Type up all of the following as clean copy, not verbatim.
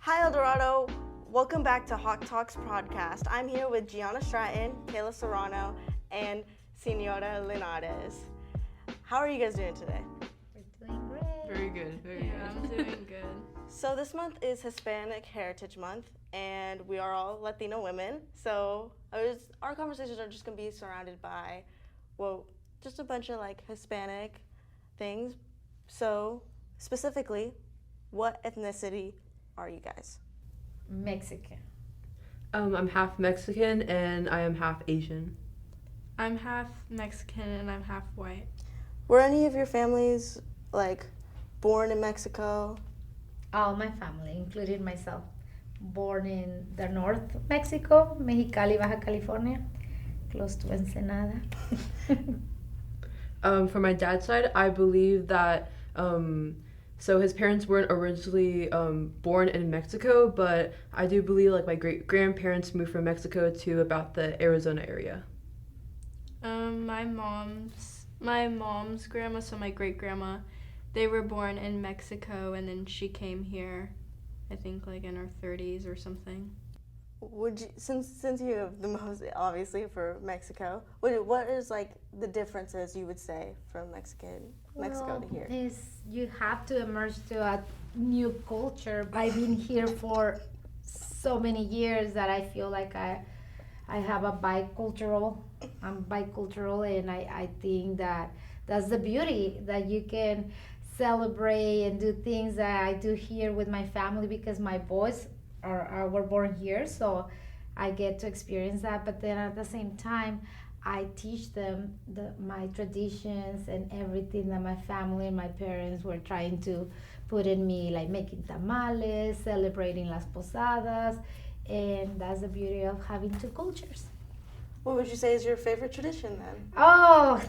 Hi, El Dorado. Welcome back to Hawk Talks Podcast. I'm here with Gianna Stratton, Kayla Serrano, and Senora Linares. How are you guys doing today? We're doing great. Very good, very good. I'm doing good. So this month is Hispanic Heritage Month, and we are all Latino women. So our conversations are just going to be surrounded by, just a bunch of Hispanic things. So specifically, what ethnicity are you guys? Mexican. I'm half Mexican and I am half Asian. I'm half Mexican and I'm half white. Were any of your families born in Mexico? All my family, including myself, born in the North Mexico, Mexicali, Baja California, close to Ensenada. For my dad's side, I believe that so his parents weren't originally born in Mexico, but I do believe my great grandparents moved from Mexico to about the Arizona area. My mom's grandma, so my great grandma, they were born in Mexico and then she came here, I think in her 30s or something. Would you, since you have the most obviously for Mexico, what is the differences you would say from Mexico to here? You have to emerge to a new culture by being here for so many years that I feel like I have I'm bicultural, and I think that's the beauty, that you can celebrate and do things that I do here with my family, because my boys were born here, so I get to experience that. But then at the same time, I teach them my traditions and everything that my family and my parents were trying to put in me, like making tamales, celebrating las posadas, and that's the beauty of having two cultures. What would you say is your favorite tradition then? Oh,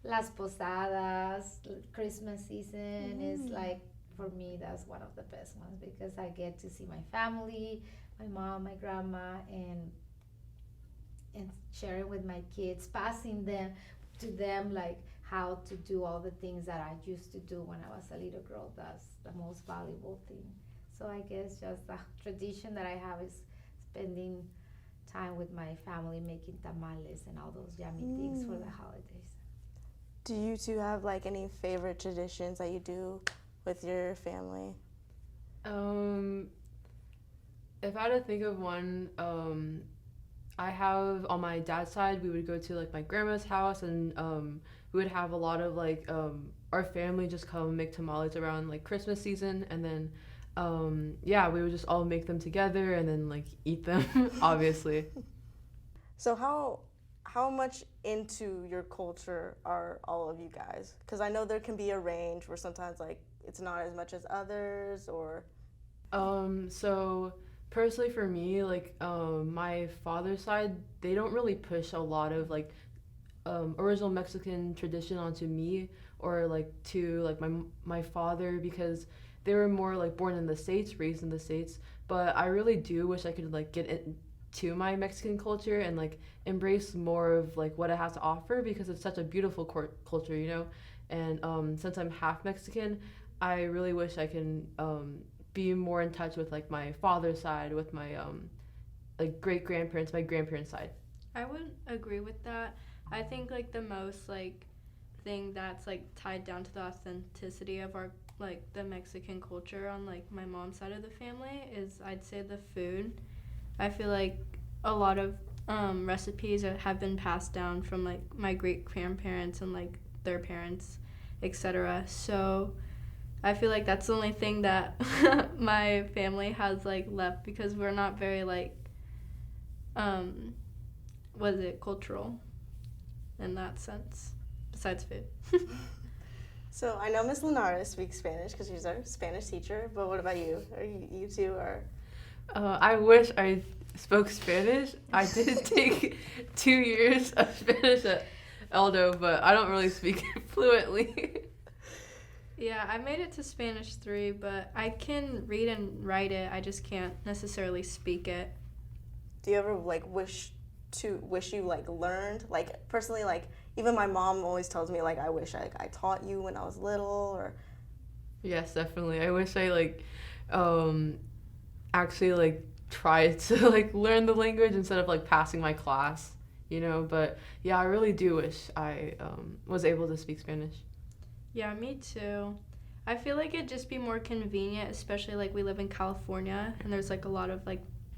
las posadas, Christmas season is for me, that's one of the best ones, because I get to see my family, my mom, my grandma, and sharing with my kids, passing them to them how to do all the things that I used to do when I was a little girl. That's the most valuable thing. So I guess just the tradition that I have is spending time with my family, making tamales and all those yummy things for the holidays. Do you two have any favorite traditions that you do with your family? If I had to think of one, I have on my dad's side, we would go to my grandma's house, and we would have a lot of our family just come make tamales around Christmas season, and then we would just all make them together and then eat them, obviously. So how much into your culture are all of you guys? Because I know there can be a range where sometimes it's not as much as others, or so personally for me, my father's side, they don't really push a lot of original Mexican tradition onto me or to my father, because they were more born in the States, raised in the States. But I really do wish I could get into my Mexican culture and embrace more of what it has to offer, because it's such a beautiful culture, you know. And since I'm half Mexican, I really wish I can be more in touch with my father's side, with my great grandparents, my grandparents' side. I would agree with that. I think the most thing that's tied down to the authenticity of our the Mexican culture on my mom's side of the family is, I'd say, the food. I feel a lot of recipes have been passed down from my great grandparents and their parents, etc. So I feel that's the only thing that my family has left, because we're not very cultural in that sense, besides food. So I know Miss Linares speaks Spanish because she's our Spanish teacher, but what about you? Are you two are? I wish I spoke Spanish. I did take 2 years of Spanish at Eldo, but I don't really speak it fluently. Yeah, I made it to Spanish 3, but I can read and write it. I just can't necessarily speak it. Do you ever wish you learned? Personally, even my mom always tells me I wish I taught you when I was little, or Yes, definitely. I wish I actually tried to learn the language instead of passing my class, but yeah, I really do wish I was able to speak Spanish. Yeah, me too. I feel like it'd just be more convenient, especially we live in California and there's a lot of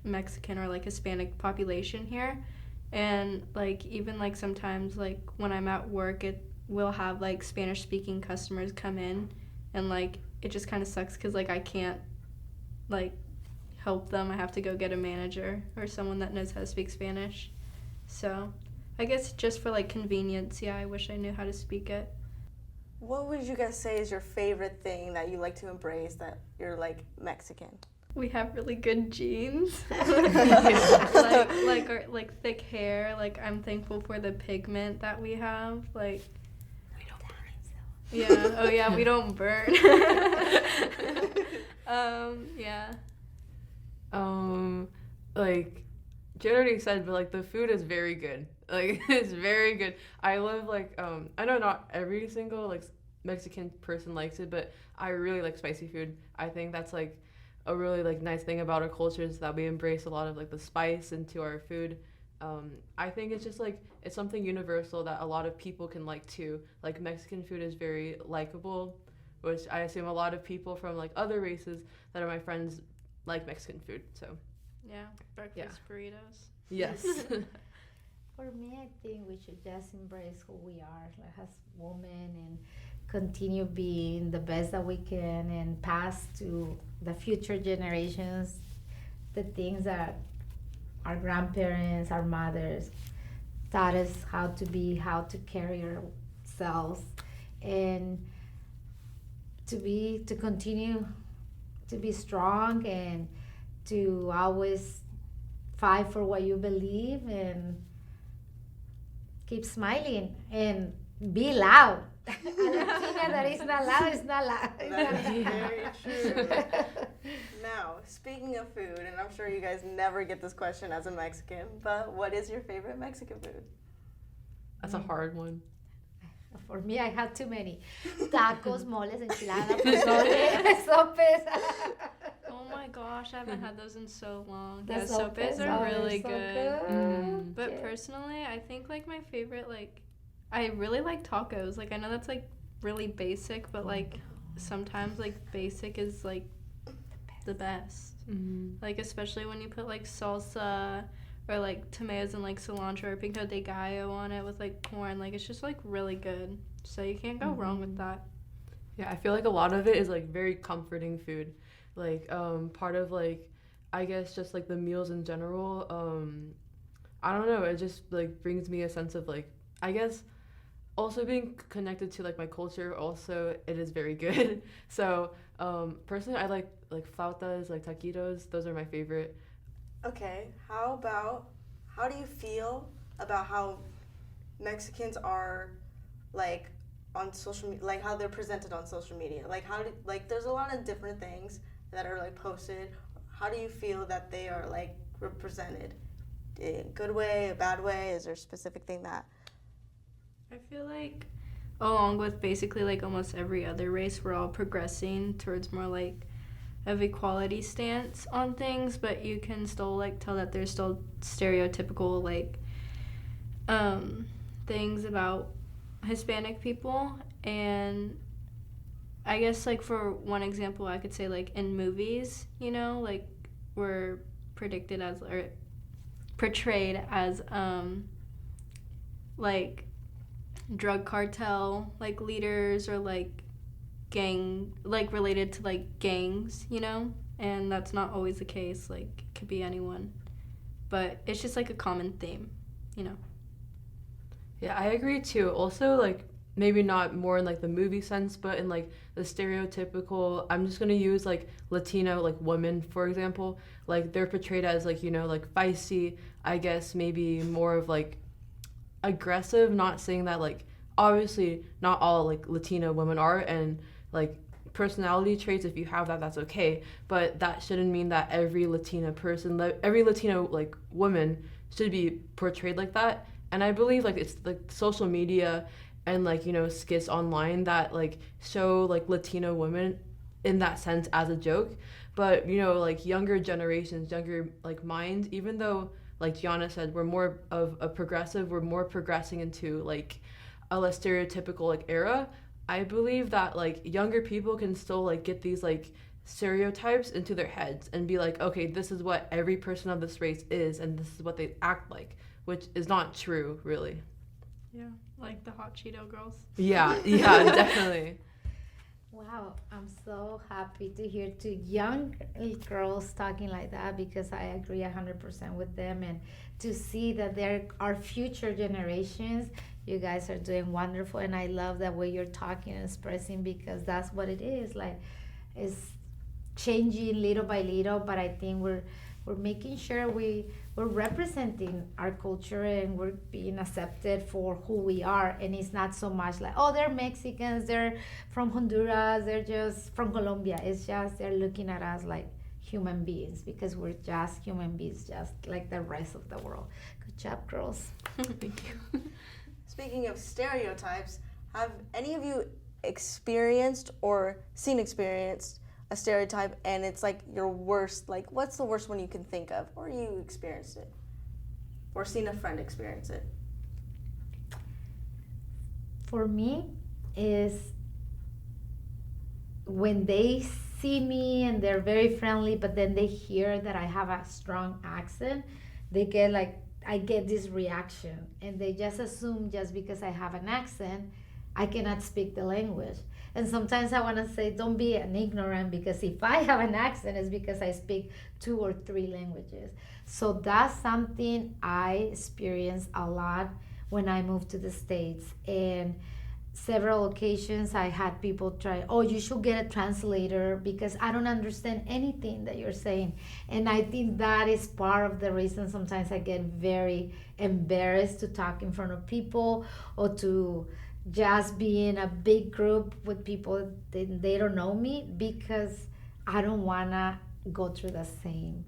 Mexican or Hispanic population here. And even sometimes when I'm at work, it will have Spanish speaking customers come in, and it just kind of sucks because I can't help them. I have to go get a manager or someone that knows how to speak Spanish. So I guess just for convenience, yeah, I wish I knew how to speak it. What would you guys say is your favorite thing that you like to embrace that you're Mexican? We have really good genes. Our thick hair. I'm thankful for the pigment that we have. We don't burn. Yeah. Oh yeah, we don't burn. Yeah. Jen already said, but the food is very good. It's very good. I love I know not every single Mexican person likes it, but I really like spicy food. I think that's a really nice thing about our culture is that we embrace a lot of the spice into our food. I think it's just it's something universal that a lot of people can like too. Mexican food is very likable, which I assume a lot of people from other races that are my friends like Mexican food. So yeah, breakfast burritos. Yes. For me, I think we should just embrace who we are as women and continue being the best that we can and pass to the future generations the things that our grandparents, our mothers taught us how to be, how to carry ourselves, and to continue to be strong and to always fight for what you believe and keep smiling and be loud. A Latina that is not loud is not loud. That is very true. Now, speaking of food, and I'm sure you guys never get this question as a Mexican, but what is your favorite Mexican food? That's a hard one. For me, I have too many. Tacos, moles, enchiladas, pozole, sopes. Oh my gosh, I haven't had those in so long. The Yeah, sopes are really so good. But Yeah. personally, I think my favorite I really like tacos. I know that's really basic, but sometimes basic is the best. Mm-hmm. Especially when you put salsa or tomatoes and cilantro or pico de gallo on it with corn. It's just really good. So you can't go wrong with that. Yeah, I feel a lot of it is very comforting food. Part of I guess just the meals in general. I don't know, it just brings me a sense of I guess also being connected to my culture. Also, it is very good. So personally, I like flautas, taquitos. Those are my favorite. Okay, how do you feel about how Mexicans are on social media, how they're presented on social media? There's a lot of different things that are posted. How do you feel that they are represented? In a good way, a bad way? Is there a specific thing that? I feel along with basically almost every other race, we're all progressing towards more of equality stance on things, but you can still tell that there's still stereotypical things about Hispanic people. And I guess for one example, I could say in movies, we're predicted as or portrayed as drug cartel leaders or gang related to gangs, and that's not always the case. It could be anyone, but it's just a common theme. Yeah, I agree too. Also maybe not more in the movie sense, but in the stereotypical, I'm just gonna use Latino women for example. They're portrayed as feisty, I guess, maybe more of aggressive. Not saying that obviously not all Latino women are, and personality traits, if you have that, that's okay, but that shouldn't mean that every Latina person, every Latino woman should be portrayed like that. And I believe it's social media and skits online that show Latino women in that sense as a joke. But, you know, like younger generations, younger like minds, even though like Gianna said, we're more of a progressive, we're more progressing into like a less stereotypical like era. I believe that like younger people can still like get these like stereotypes into their heads and be like, okay, this is what every person of this race is and this is what they act like, which is not true, really. Yeah, like the hot Cheeto girls. Yeah, definitely. Wow, I'm so happy to hear two young girls talking like that, because I agree 100% with them, and to see that there are future generations. You guys are doing wonderful, and I love that way you're talking and expressing, because that's what it is. Like, it's changing little by little, but I think we're making sure we're representing our culture and we're being accepted for who we are. And it's not so much like, oh, they're Mexicans, they're from Honduras, they're just from Colombia. It's just they're looking at us like human beings, because we're just human beings, just like the rest of the world. Good job, girls. Thank you. Speaking of stereotypes, have any of you experienced or experienced a stereotype, and it's like your worst, like what's the worst one you can think of, or you experienced it, or seen a friend experience it? For me, is when they see me and they're very friendly, but then they hear that I have a strong accent, they get like, I get this reaction, and they just assume just because I have an accent, I cannot speak the language. And sometimes I want to say, don't be an ignorant, because if I have an accent, it's because I speak 2 or 3 languages. So that's something I experienced a lot when I moved to the States. And several occasions I had people try, oh, you should get a translator because I don't understand anything that you're saying. And I think that is part of the reason sometimes I get very embarrassed to talk in front of people, or to just be in a big group with people that they don't know me, because I don't want to go through the same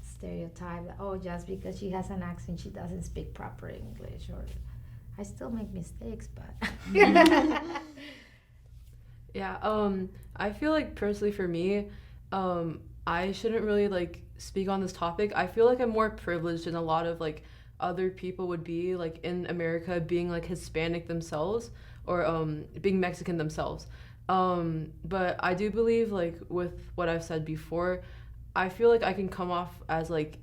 stereotype that, oh, just because she has an accent, she doesn't speak proper English. Or I still make mistakes, but Yeah, I feel like personally for me, I shouldn't really like speak on this topic. I feel like I'm more privileged than a lot of like other people would be, like in America, being like Hispanic themselves, or being Mexican themselves. But I do believe, like with what I've said before, I feel like I can come off as like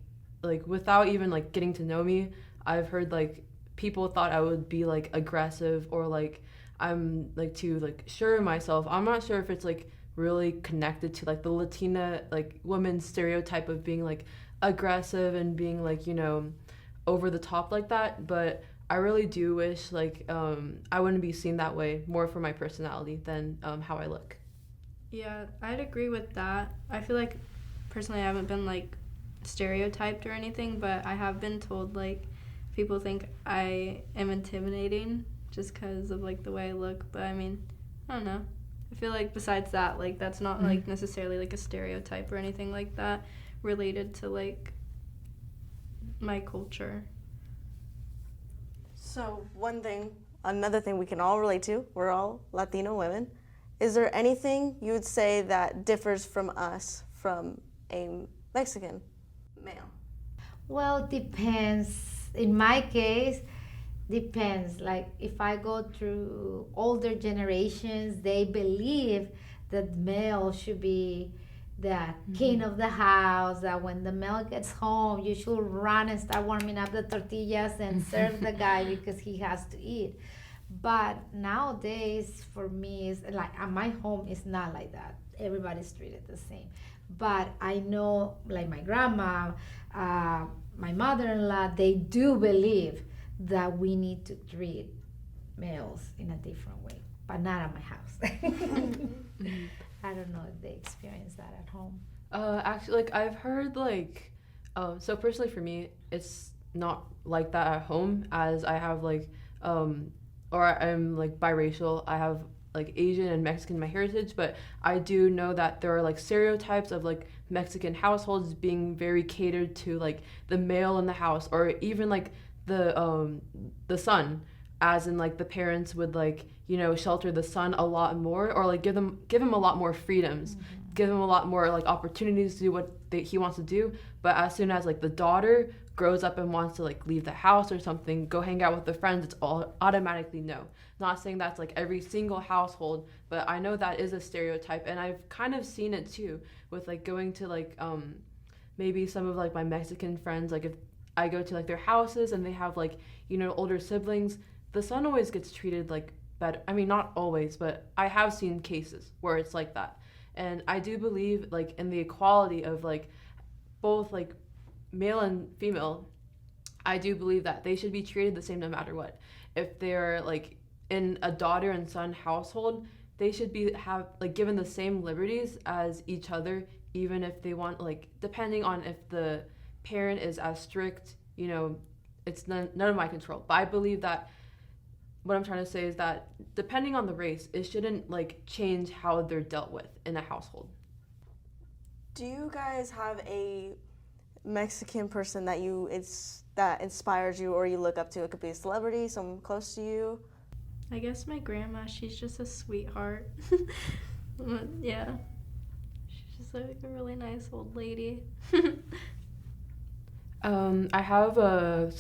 without even like getting to know me. I've heard like people thought I would be like aggressive, or like I'm like too like sure of myself. I'm not sure if it's like really connected to like the Latina like woman stereotype of being like aggressive and being like, you know, over the top like that, but I really do wish like I wouldn't be seen that way, more for my personality than how I look. Yeah, I'd agree with that. I feel like personally I haven't been like stereotyped or anything, but I have been told like people think I am intimidating just because of like the way I look. But I mean, I don't know. I feel like besides that, like that's not like necessarily like a stereotype or anything like that related to like my culture. So another thing we can all relate to, we're all Latino women. Is there anything you would say that differs from us from a Mexican male? well, depends. In my case, depends. Like if I go through older generations, they believe that male should be the king of the house, that when the male gets home, you should run and start warming up the tortillas and serve the guy because he has to eat. But nowadays, for me, it's like at my home, it's not like that. Everybody's treated the same. But I know, like my grandma, my mother-in-law, they do believe that we need to treat males in a different way, but not at my house. I don't know if they experience that at home. Actually, like I've heard like, so personally for me, it's not like that at home, as I have like, or I'm like biracial. I have like Asian and Mexican in my heritage, but I do know that there are like stereotypes of like Mexican households being very catered to like the male in the house, or even like the son. as in like the parents would like, you know, shelter the son a lot more, or like give him a lot more freedoms, give him a lot more like opportunities to do what he wants to do. But as soon as like the daughter grows up and wants to like leave the house or something, go hang out with the friends, it's all automatically no. Not saying that's like every single household, but I know that is a stereotype, and I've kind of seen it too with like going to like maybe some of like my Mexican friends, like if I go to like their houses and they have like, you know, older siblings, the son always gets treated like better. I mean, not always, but I have seen cases where it's like that. And I do believe like in the equality of like both like male and female. I do believe that they should be treated the same no matter what. If they're like in a daughter and son household, they should be given the same liberties as each other, even if they want, like, depending on if the parent is as strict, you know, it's none of my control. But I believe that what I'm trying to say is that depending on the race, it shouldn't like change how they're dealt with in a household. Do you guys have a Mexican person that that inspires you or you look up to? It could be a celebrity, someone close to you. I guess my grandma, she's just a sweetheart. Yeah. She's just like a really nice old lady. I have a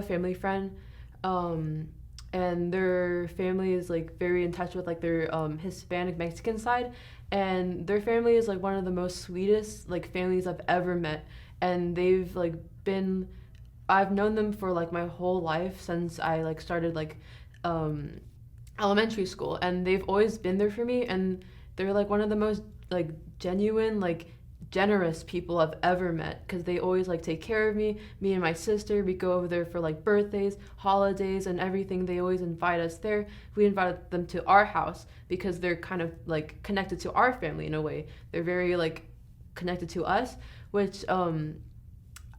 family friend, and their family is like very in touch with like their Hispanic Mexican side, and their family is like one of the most sweetest like families I've ever met, and they've like been, I've known them for like my whole life since I like started like elementary school, and they've always been there for me, and they're like one of the most like genuine like generous people I've ever met, because they always like take care of me and my sister. We go over there for like birthdays, holidays, and everything. They always invite us there. We invited them to our house because they're kind of like connected to our family in a way. They're very like connected to us, which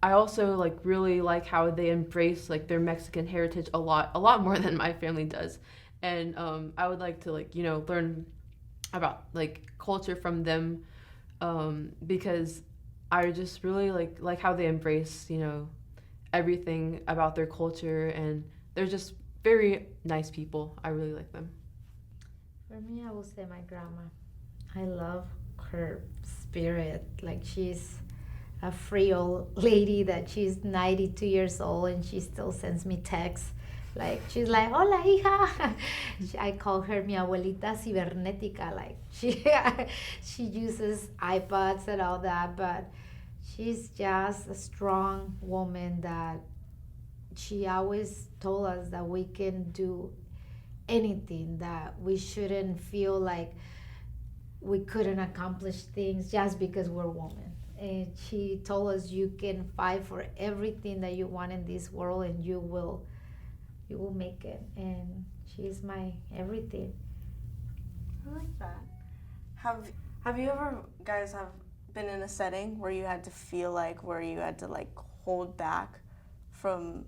I also like really like how they embrace like their Mexican heritage a lot more than my family does. And I would like to like, you know, learn about like culture from them, because I just really like how they embrace, you know, everything about their culture, and they're just very nice people. I really like them. For me, I will say my grandma. I love her spirit. Like, she's a free old lady that she's 92 years old and she still sends me texts. Like, she's like, hola, hija. I call her mi abuelita cibernética. Like, she uses iPads and all that, but she's just a strong woman that she always told us that we can do anything, that we shouldn't feel like we couldn't accomplish things just because we're women. And she told us you can fight for everything that you want in this world and you will make it. And she's my everything. I like that. Have you ever guys have been in a setting where you had to feel like, where you had to like hold back from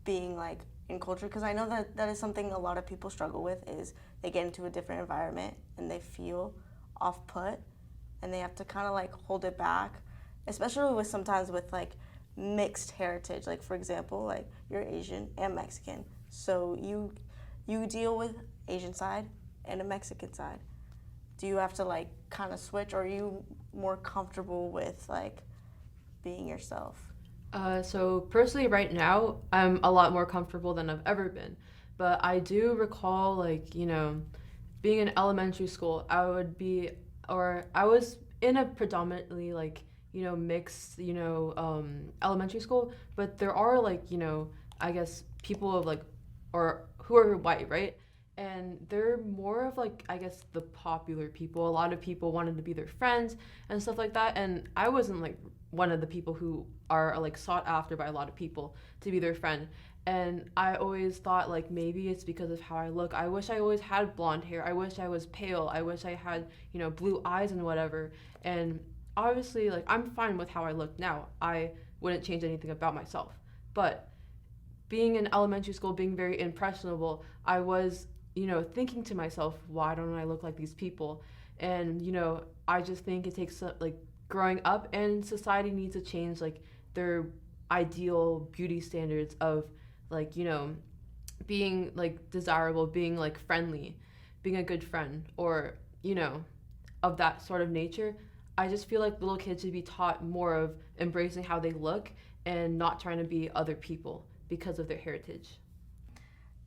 being like in culture? Because I know that is something a lot of people struggle with, is they get into a different environment and they feel off put and they have to kind of like hold it back, especially with sometimes with like mixed heritage. Like, for example, like you're Asian and Mexican, so you deal with Asian side and a Mexican side. Do you have to like kind of switch, or are you more comfortable with like being yourself? So personally right now, I'm a lot more comfortable than I've ever been. But I do recall, like, you know, being in elementary school, I was in a predominantly like, you know, mixed, you know, elementary school, but there are like, you know, I guess people of like, or who are white, right? And they're more of like, I guess, the popular people. A lot of people wanted to be their friends and stuff like that. And I wasn't like one of the people who are like sought after by a lot of people to be their friend. And I always thought like maybe it's because of how I look. I wish I always had blonde hair. I wish I was pale. I wish I had, you know, blue eyes and whatever. And obviously, like, I'm fine with how I look now. I wouldn't change anything about myself. But being in elementary school, being very impressionable, I was, you know, thinking to myself, why don't I look like these people? And, you know, I just think it takes like growing up, and society needs to change like their ideal beauty standards of like, you know, being like desirable, being like friendly, being a good friend, or of that sort of nature. I just feel like little kids should be taught more of embracing how they look and not trying to be other people because of their heritage.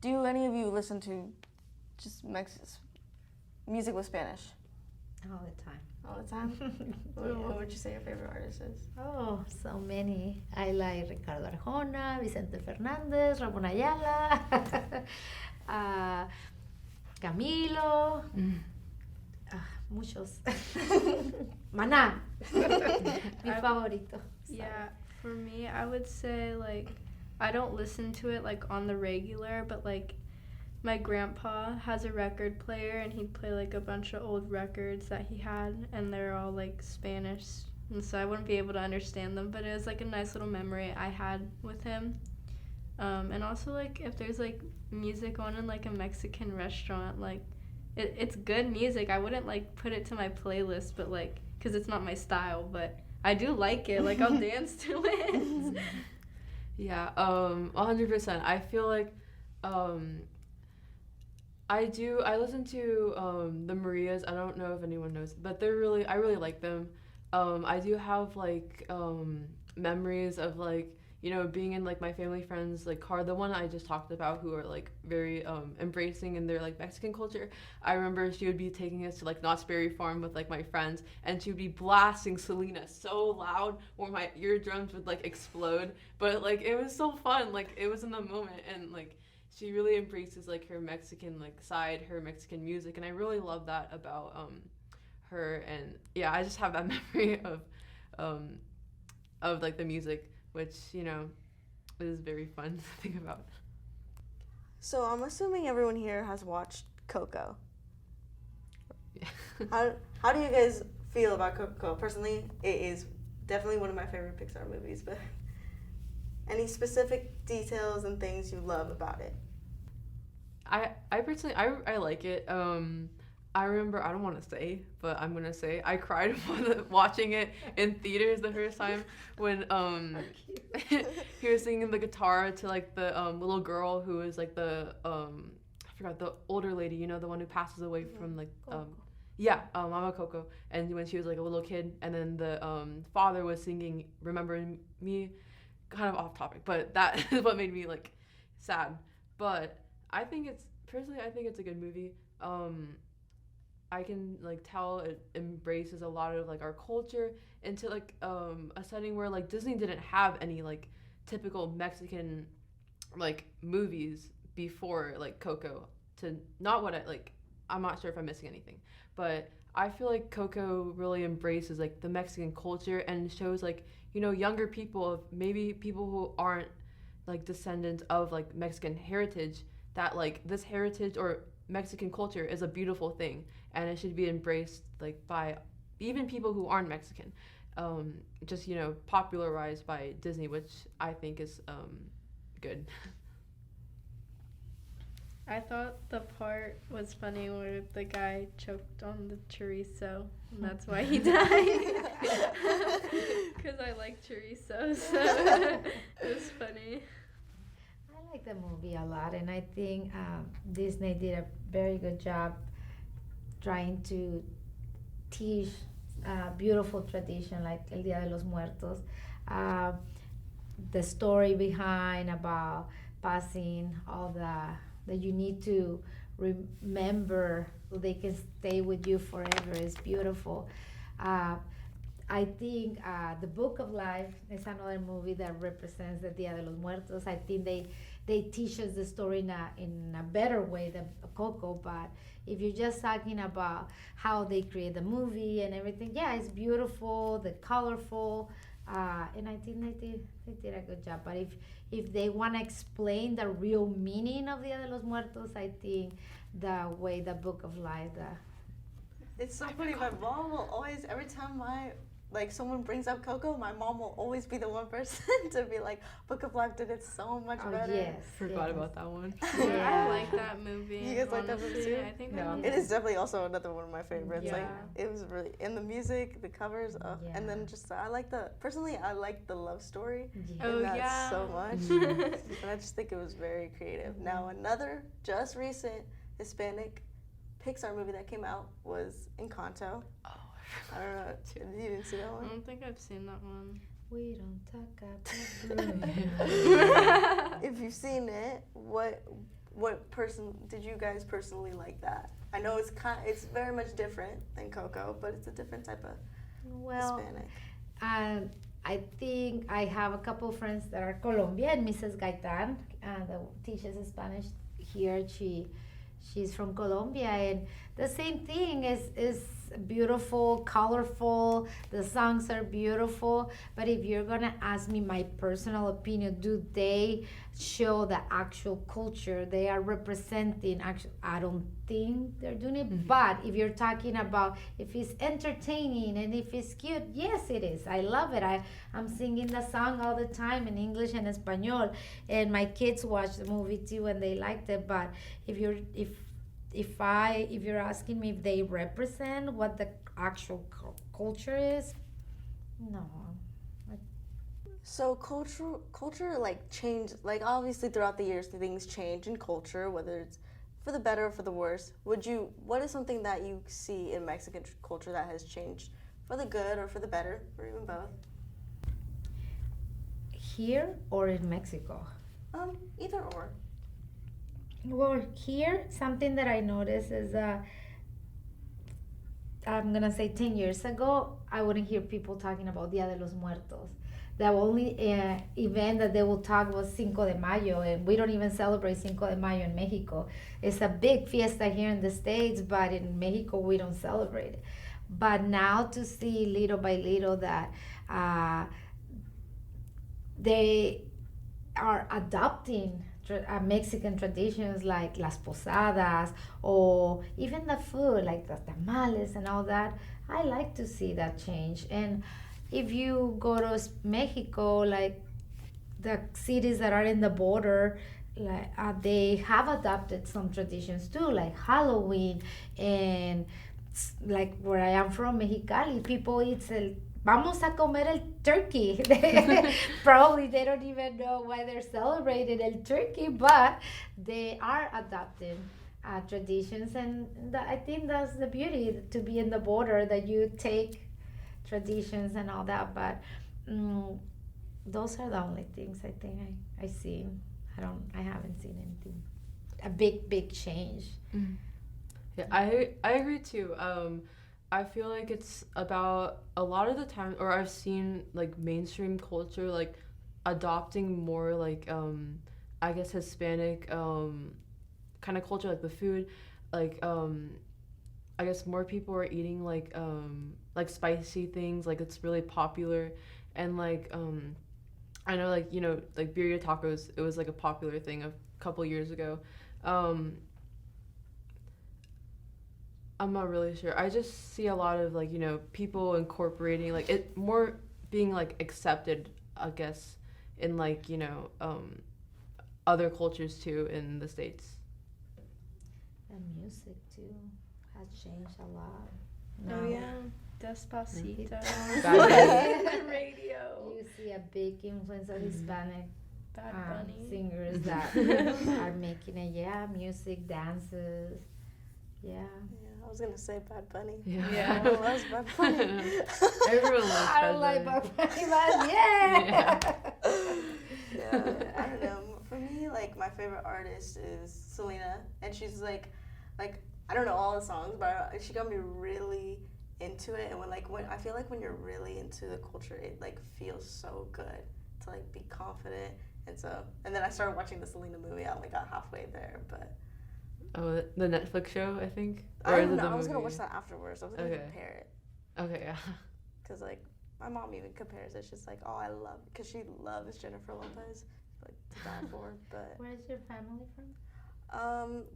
Do any of you listen to just music with Spanish? All the time. All the time? What would you say your favorite artist is? Oh, so many. I like Ricardo Arjona, Vicente Fernandez, Ramon Ayala, Camilo, muchos. Maná, mi favorito. Yeah, for me, I would say, like, I don't listen to it, like, on the regular, but, like, my grandpa has a record player, and he'd play, like, a bunch of old records that he had, and they're all, like, Spanish, and so I wouldn't be able to understand them, but it was, like, a nice little memory I had with him. And also, like, if there's, like, music on in, like, a Mexican restaurant, like, it's good music. I wouldn't, like, put it to my playlist, but, like, because it's not my style, but I do like it. Like, I'll dance to it. Yeah, 100%. I feel like I listen to the Marias. I don't know if anyone knows, but I really like them. I do have like memories of like being in like my family friends like car, the one I just talked about, who are like very embracing in their like Mexican culture. I remember she would be taking us to like Knott's Berry Farm with like my friends, and she would be blasting Selena so loud where my eardrums would like explode, but like it was so fun, like it was in the moment, and like she really embraces like her Mexican like side, her Mexican music, and I really love that about her. And yeah, I just have that memory of like the music, which is very fun to think about. So I'm assuming everyone here has watched Coco. Yeah. How do you guys feel about Coco? Personally, it is definitely one of my favorite Pixar movies, but any specific details and things you love about it? I personally I like it. I remember, I don't want to say, but I'm going to say, I cried watching it in theaters the first time when he was singing the guitar to like the little girl who is like the I forgot, the older lady, the one who passes away from like Mama Coco, and when she was like a little kid, and then the father was singing Remembering Me, kind of off topic, but that is what made me like sad. But I think it's a good movie. I can like tell it embraces a lot of like our culture into like a setting where like Disney didn't have any like typical Mexican like movies before like Coco. To not what I like, I'm not sure if I'm missing anything, but I feel like Coco really embraces like the Mexican culture and shows like younger people, maybe people who aren't like descendants of like Mexican heritage, that like this heritage or Mexican culture is a beautiful thing, and it should be embraced like by even people who aren't Mexican. Just popularized by Disney, which I think is good. I thought the part was funny where the guy choked on the chorizo, and that's why he died. Because I like chorizo, so it was funny. I like the movie a lot, and I think Disney did a very good job trying to teach beautiful tradition like El Día de los Muertos. The story behind about passing all that you need to remember so they can stay with you forever is beautiful. I think The Book of Life is another movie that represents the Dia de los Muertos. I think they teach us the story in a better way than Coco, but if you're just talking about how they create the movie and everything, yeah, it's beautiful, the colorful, and I think they did a good job. But if they want to explain the real meaning of Dia de los Muertos, I think the way the Book of Life, It's so funny. My mom will always, every time like someone brings up Coco, my mom will always be the one person to be like, Book of Life did it so much better. Yes. Forgot about that one. I like that movie. You guys like that movie honestly. too? I think Yeah. It is definitely also another one of my favorites. Yeah. Like it was really in the music, the covers, and then just I like the love story Oh, in that yeah. so much. Mhm. And I just think it was very creative. Now another just recent Hispanic Pixar movie that came out was Encanto. Oh, I don't know. You didn't see that I one? don't think I've seen that one. We don't talk about blue. If you've seen it, what person did you guys personally like that? I know it's very much different than Coco, but it's a different type of Well, Hispanic. I think I have a couple of friends that are Colombian. Mrs. Gaitan, that teaches Spanish here. She's from Colombia, and the same thing is beautiful, colorful. The songs are beautiful. But if you're gonna ask me my personal opinion, do they show the actual culture they are representing? Actually, I don't think they're doing it. Mhm. But if you're talking about if it's entertaining and if it's cute, yes, it is. I love it. I'm singing the song all the time in English and Espanol, and my kids watch the movie too and they liked it. But if you're asking me if they represent what the actual culture is, no. So culture like change, like obviously throughout the years things change in culture, whether it's for the better or for the worse. What is something that you see in Mexican culture that has changed for the good or for the better, or even both? Here or in Mexico? Either or. Well, here, something that I noticed is I'm gonna say 10 years ago, I wouldn't hear people talking about Dia de los Muertos. The only event that they will talk was Cinco de Mayo, and we don't even celebrate Cinco de Mayo in Mexico. It's a big fiesta here in the States, but in Mexico we don't celebrate it. But now to see little by little that they are adopting Mexican traditions like las posadas or even the food like the tamales and all that. I like to see that change. And if you go to Mexico, like the cities that are in the border, like they have adopted some traditions too, like Halloween, and like where I am from, Mexicali, people eat vamos a comer el turkey. Probably they don't even know why they're celebrating el turkey, but they are adopting traditions, and I think that's the beauty to be in the border, that you take traditions and all that. But those are the only things I think I see. I haven't seen anything, a big change. Mm. Yeah, I agree too. I feel like it's about a lot of the time, or I've seen like mainstream culture like adopting more like I guess Hispanic kind of culture, like the food, like I guess more people are eating like spicy things, like it's really popular, and like I know like like birria tacos, it was like a popular thing a couple years ago. I'm not really sure. I just see a lot of like people incorporating like it more being like accepted, I guess, in like other cultures too in the States. And music too has changed a lot. Oh yeah, Despacito. Bad Radio. You see a big influence of Hispanic Bad Bunny. singers that are making it. Yeah, music, dances. Yeah. I was gonna say Bad Bunny. Yeah. Everyone loves Bad Bunny. Everyone loves I Bad don't like Bunny. Bad Bunny, but yeah. Yeah, I don't know. For me, like my favorite artist is Selena, and she's like I don't know all the songs, but she got me really into it. And when I feel like when you're really into the culture, it like feels so good to like be confident. And then I started watching the Selena movie. I only got halfway there, but. Oh, the Netflix show, I think. I is don't it know. the I was gonna movie? watch that afterwards. I was gonna Okay. compare it. Okay, yeah. Cause like my mom even compares it. She's like, "Oh, I love," because she loves Jennifer Lopez, like to die for. But Where's your family from?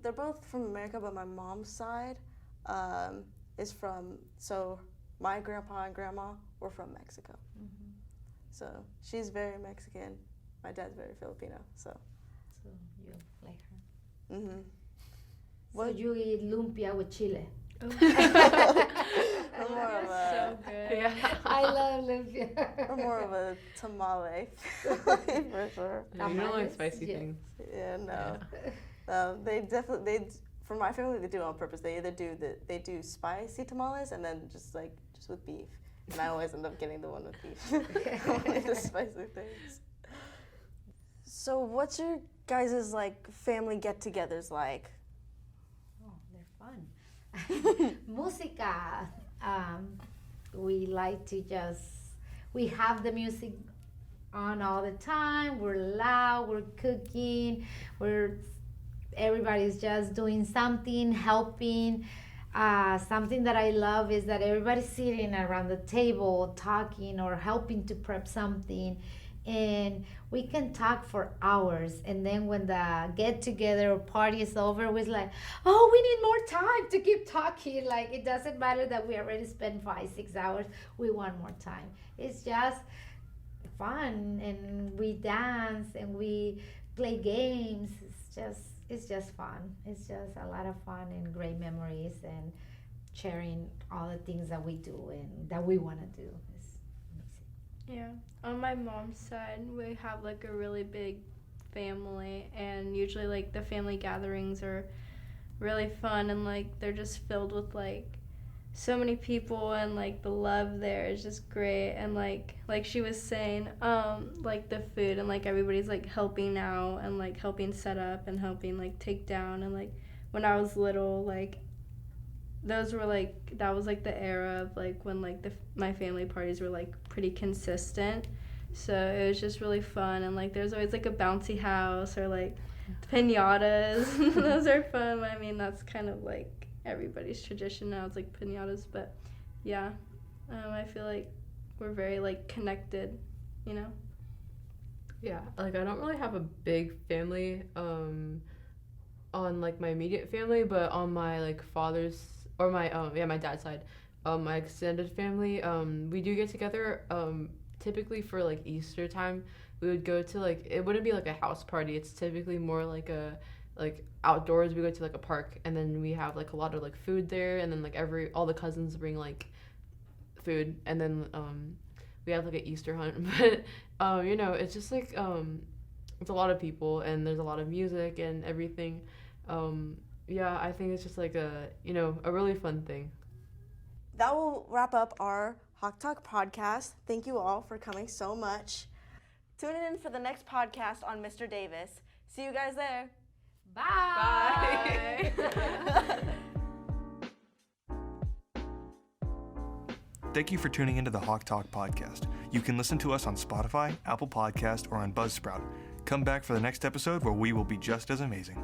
they're both from America, but my mom's side is from my grandpa and grandma were from Mexico. Mm-hmm. So she's very Mexican. My dad's very Filipino. So you like her. mm-hmm. So you eat lumpia with chile. I'm more of So a good. Yeah. I love lumpia. I'm more of a tamale for sure. You don't like Tamales? spicy Yeah. things. Yeah, no. They definitely for my family they do it on purpose. They either do spicy tamales and then just with beef. And I always end up getting the one with beef. Only the spicy things. So what's your guys' family get-togethers like? Oh, they're fun. Música. We like to we have the music on all the time. We're loud, we're cooking, everybody's just doing something, helping. Something that I love is that everybody's sitting around the table talking or helping to prep something, and we can talk for hours. And then when the get together or party is over, we're like, oh, we need more time to keep talking. Like, it doesn't matter that we already spent 5-6 hours, we want more time. It's just fun, and we dance and we play games. It's just fun. It's just a lot of fun and great memories and sharing all the things that we do and that we want to do. It's amazing. Yeah. On my mom's side, we have a really big family, and usually the family gatherings are really fun, and they're just filled with so many people, and the love there is just great. And like she was saying, the food, and everybody's helping out and helping set up and helping take down. And when I was little, those were that was the era of when my family parties were pretty consistent. So it was just really fun, and there's always a bouncy house or piñatas. Those are fun. I mean, that's kind of everybody's tradition now. It's piñatas, but yeah, I feel we're very connected, you know. Yeah, I don't really have a big family on my immediate family, but on my father's or my my dad's side, my extended family, we do get together typically for Easter time. We would go to it wouldn't be a house party. It's typically more outdoors. We go to a park, and then we have a lot of food there, and then all the cousins bring food, and then we have an Easter hunt. But it's just it's a lot of people, and there's a lot of music and everything. Yeah, I think it's just a really fun thing. That will wrap up our Hawk Talk podcast. Thank you all for coming so much. Tune in for the next podcast on Mr. Davis. See you guys there. Bye. Thank you for tuning into the Hawk Talk podcast. You can listen to us on Spotify, Apple Podcast, or on Buzzsprout. Come back for the next episode where we will be just as amazing.